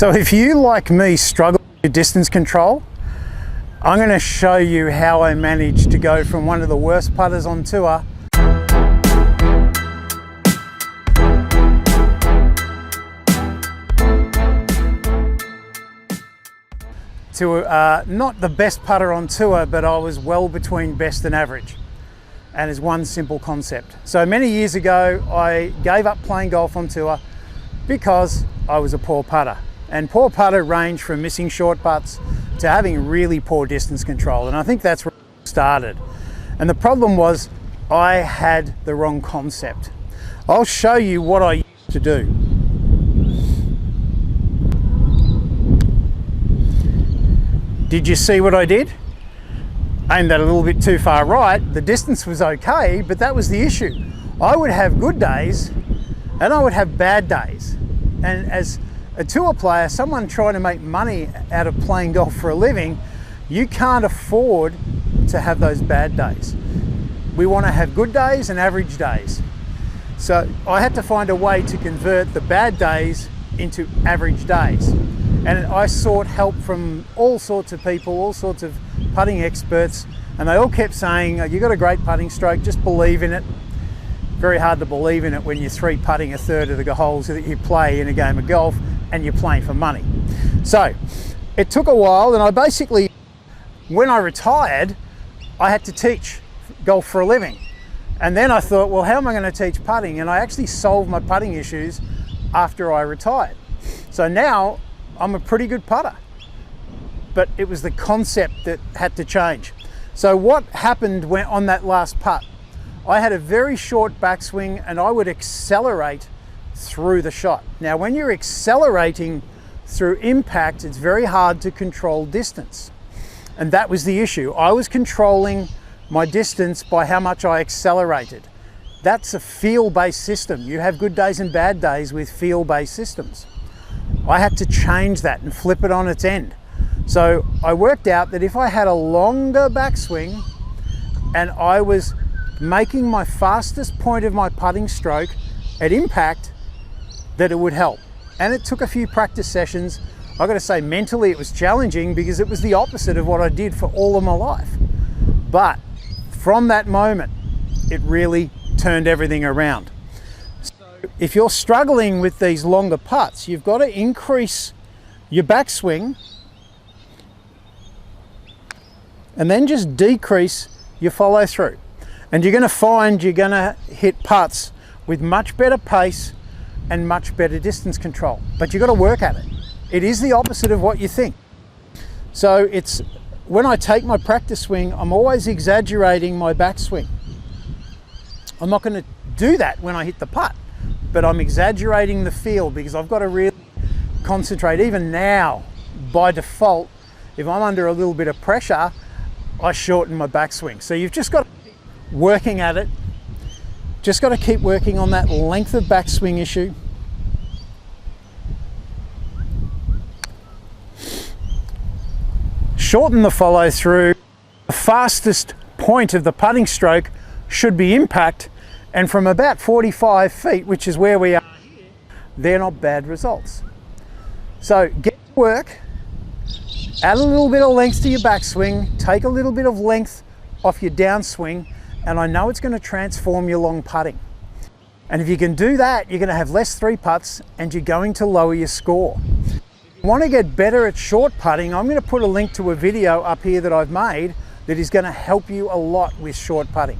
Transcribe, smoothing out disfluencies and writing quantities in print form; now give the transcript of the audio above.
So if you, like me, struggle with distance control, I'm going to show you how I managed to go from one of the worst putters on tour to not the best putter on tour, but I was well between best and average. And it's one simple concept. So many years ago, I gave up playing golf on tour because I was a poor putter. And poor putter ranged from missing short putts to having really poor distance control. And I think that's where it started. And the problem was I had the wrong concept. I'll show you what I used to do. Did you see what I did? Aimed that a little bit too far right. The distance was okay, but that was the issue. I would have good days and I would have bad days. And as a tour player, someone trying to make money out of playing golf for a living, you can't afford to have those bad days. We want to have good days and average days. So I had to find a way to convert the bad days into average days. And I sought help from all sorts of people, all sorts of putting experts, and they all kept saying, "You got a great putting stroke, just believe in it." Very hard to believe in it when you're three putting a third of the holes that you play in a game of golf and you're playing for money. So it took a while, and I basically, when I retired, I had to teach golf for a living. And then I thought, well, how am I going to teach putting? And I actually solved my putting issues after I retired. So now I'm a pretty good putter, but it was the concept that had to change. So what happened when on that last putt? I had a very short backswing and I would accelerate through the shot. Now, when you're accelerating through impact, it's very hard to control distance. And that was the issue. I was controlling my distance by how much I accelerated. That's a feel-based system. You have good days and bad days with feel-based systems. I had to change that and flip it on its end. So I worked out that if I had a longer backswing and I was making my fastest point of my putting stroke at impact, that it would help. And it took a few practice sessions. I got to say, mentally it was challenging because it was the opposite of what I did for all of my life. But from that moment, it really turned everything around. If you're struggling with these longer putts, you've got to increase your backswing and then just decrease your follow through. And you're going to find you're going to hit putts with much better pace and much better distance control. But you've got to work at it. It is the opposite of what you think. So it's when I take my practice swing, I'm always exaggerating my backswing. I'm not going to do that when I hit the putt, but I'm exaggerating the feel because I've got to really concentrate. Even now, by default, if I'm under a little bit of pressure, I shorten my backswing. So you've just got to keep working at it. Just got to keep working on that length of backswing issue. Shorten the follow through. The fastest point of the putting stroke should be impact. And from about 45 feet, which is where we are here, they're not bad results. So get to work, add a little bit of length to your backswing, take a little bit of length off your downswing, and I know it's going to transform your long putting. And if you can do that, you're going to have less three putts and you're going to lower your score. If you want to get better at short putting, I'm going to put a link to a video up here that I've made that is going to help you a lot with short putting.